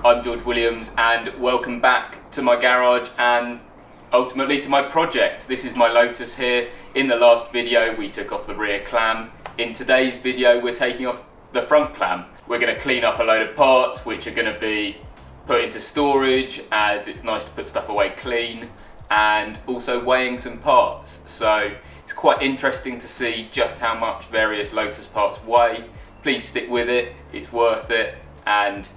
I'm GFWilliams and welcome back to my garage and ultimately to my project. This is my Lotus here. In the last video we took off the rear clam. In today's video we're taking off the front clam. We're going to clean up a load of parts which are going to be put into storage, as it's nice to put stuff away clean, and also weighing some parts. So it's quite interesting to see just how much various Lotus parts weigh. Please stick with it, it's worth it, and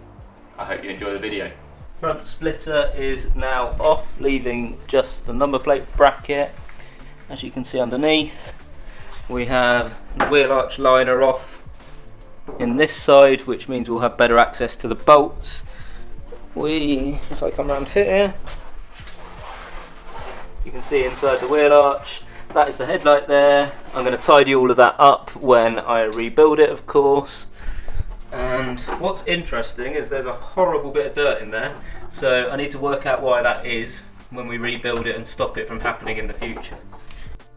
I hope you enjoy the video. Front splitter is now off, leaving just the number plate bracket. As you can see underneath, we have the wheel arch liner off in this side, which means we'll have better access to the bolts. If I come around here, you can see inside the wheel arch, that is the headlight there. I'm going to tidy all of that up when I rebuild it, of course. And what's interesting is there's a horrible bit of dirt in there, so I need to work out why that is when we rebuild it and stop it from happening in the future.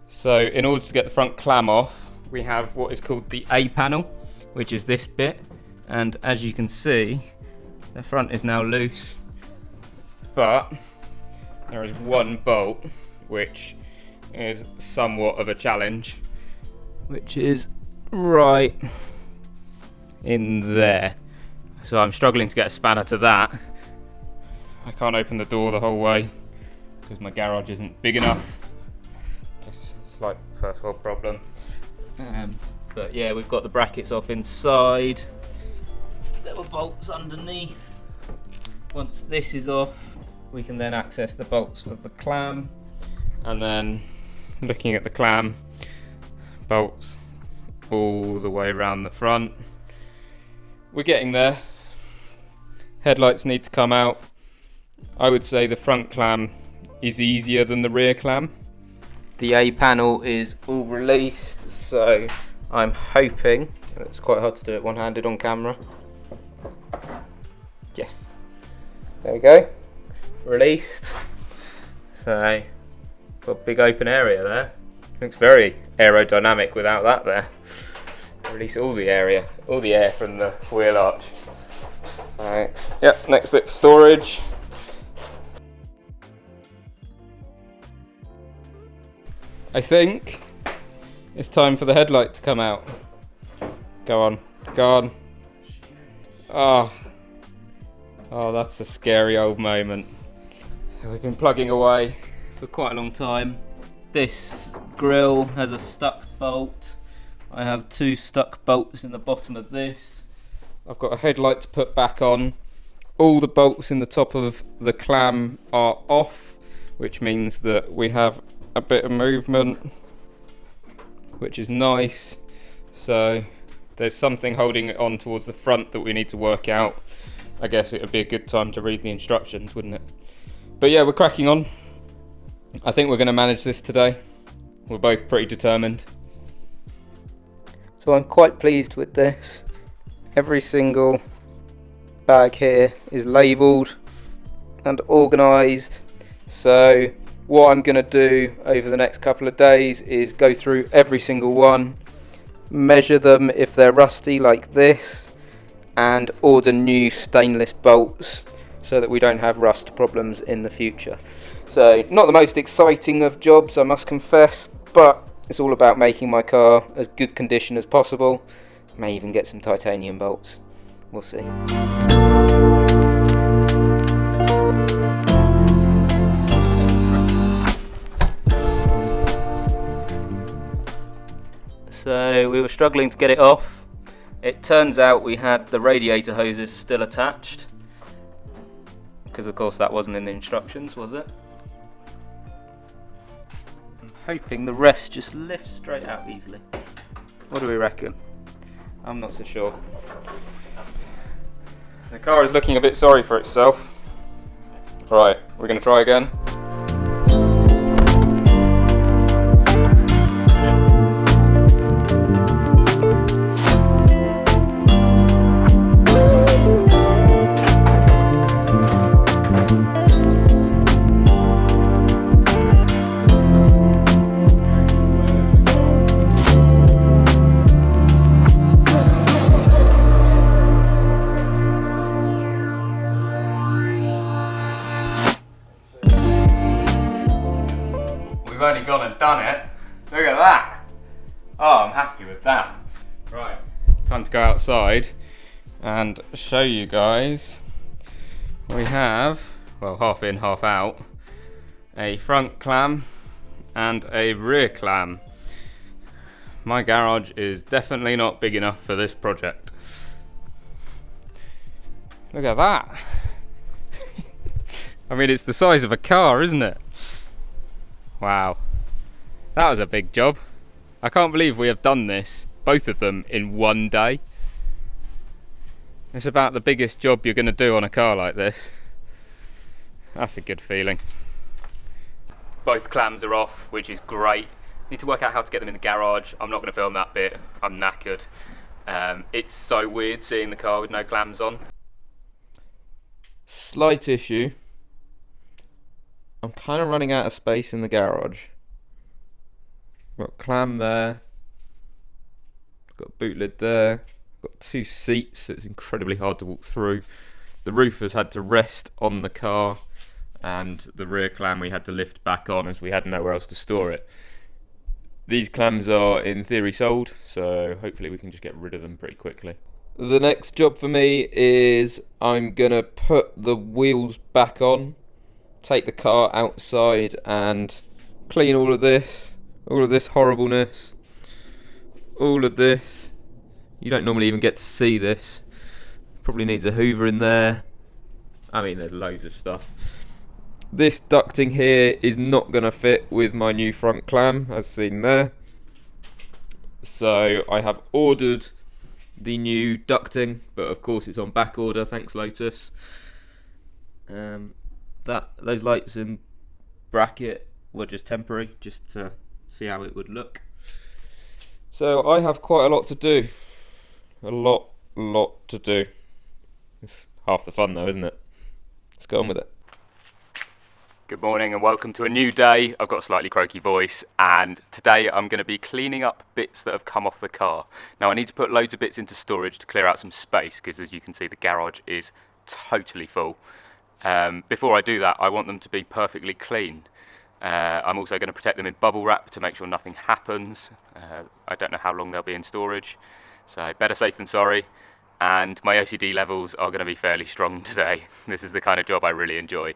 So in order to get the front clam off, we have what is called the A panel, which is this bit, and as you can see, the front is now loose, but there is one bolt which is somewhat of a challenge, which is right in there. So I'm struggling to get a spanner to that. I can't open the door the whole way because my garage isn't big enough. Slight first world problem. But yeah, we've got the brackets off inside. There were bolts underneath. Once this is off, we can then access the bolts for the clam. And then looking at the clam, bolts all the way around the front. We're getting there. Headlights need to come out. I would say the front clam is easier than the rear clam. The A panel is all released, so I'm hoping, it's quite hard to do it one-handed on camera. Yes, there we go, released. So, got a big open area there. Looks very aerodynamic without that there. Release all the air from the wheel arch. So, yep, next bit for storage. I think it's time for the headlight to come out. Go on, go on. Oh, that's a scary old moment. So we've been plugging away for quite a long time. This grill has a stuck bolt. I have two stuck bolts in the bottom of this. I've got a headlight to put back on. All the bolts in the top of the clam are off, which means that we have a bit of movement, which is nice. So there's something holding it on towards the front that we need to work out. I guess it would be a good time to read the instructions, wouldn't it? But yeah, we're cracking on. I think we're going to manage this today. We're both pretty determined. So I'm quite pleased with this. Every single bag here is labelled and organised. So what I'm going to do over the next couple of days is go through every single one, measure them if they're rusty like this, and order new stainless bolts so that we don't have rust problems in the future. So not the most exciting of jobs, I must confess, but it's all about making my car as good condition as possible. May even get some titanium bolts. We'll see. So we were struggling to get it off. It turns out we had the radiator hoses still attached, because of course that wasn't in the instructions, was it? I'm hoping the rest just lifts straight out easily. What do we reckon? I'm not so sure. The car is looking a bit sorry for itself. Right, we're going to try again. we've only gone and done it. Look at that. Oh, I'm happy with that. Right, time to go outside and show you guys. We have, well, half in, half out, a front clam and a rear clam. My garage is definitely not big enough for this project. Look at that. I mean, it's the size of a car, isn't it? Wow. That was a big job. I can't believe we have done this, both of them, in one day. It's about the biggest job you're going to do on a car like this. That's a good feeling. Both clams are off, which is great. Need to work out how to get them in the garage. I'm not going to film that bit. I'm knackered. It's so weird seeing the car with no clams on. Slight issue. I'm kind of running out of space in the garage. Got clam there. Got boot lid there. Got two seats, so it's incredibly hard to walk through. The roof has had to rest on the car, and the rear clam we had to lift back on as we had nowhere else to store it. These clams are in theory sold, so hopefully we can just get rid of them pretty quickly. The next job for me is I'm gonna put the wheels back on, take the car outside and clean all of this horribleness, all of this. You don't normally even get to see this. Probably needs a hoover in there. I mean, there's loads of stuff. This ducting here is not going to fit with my new front clam, as seen there. So I have ordered the new ducting, but of course it's on back order, thanks Lotus. Those lights in bracket were just temporary, just to see how it would look. So I have quite a lot to do. A lot to do. It's half the fun though, isn't it? Let's go on with it. Good morning and welcome to a new day. I've got a slightly croaky voice, and today I'm going to be cleaning up bits that have come off the car. Now I need to put loads of bits into storage to clear out some space, because as you can see the garage is totally full. Before I do that, I want them to be perfectly clean. I'm also going to protect them in bubble wrap to make sure nothing happens. I don't know how long they'll be in storage, so better safe than sorry. And my OCD levels are going to be fairly strong today. This is the kind of job I really enjoy.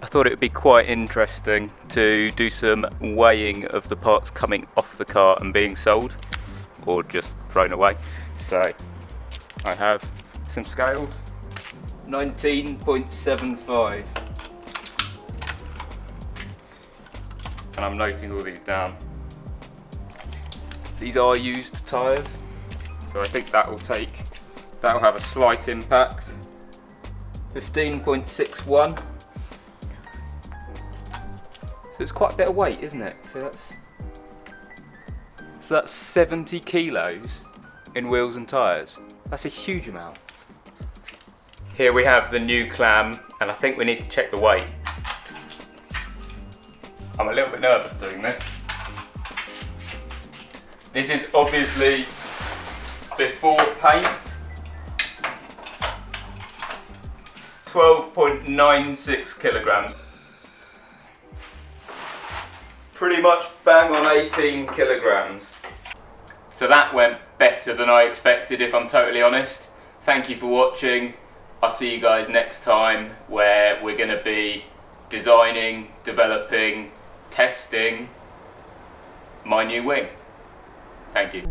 Thought it would be quite interesting to do some weighing of the parts coming off the car and being sold or just thrown away. So I have some scales, 19.75, and I'm noting all these down. These are used tyres, so I think that will have a slight impact. 15.61. So it's quite a bit of weight, isn't it? So that's 70 kilos in wheels and tyres. That's a huge amount. Here we have the new clam, and I think we need to check the weight. I'm a little bit nervous doing this. This is obviously before paint. 12.96 kilograms. Pretty much bang on 18 kilograms. So that went better than I expected, if I'm totally honest. Thank you for watching. I'll see you guys next time, where we're going to be designing, developing, testing my new wing. Thank you.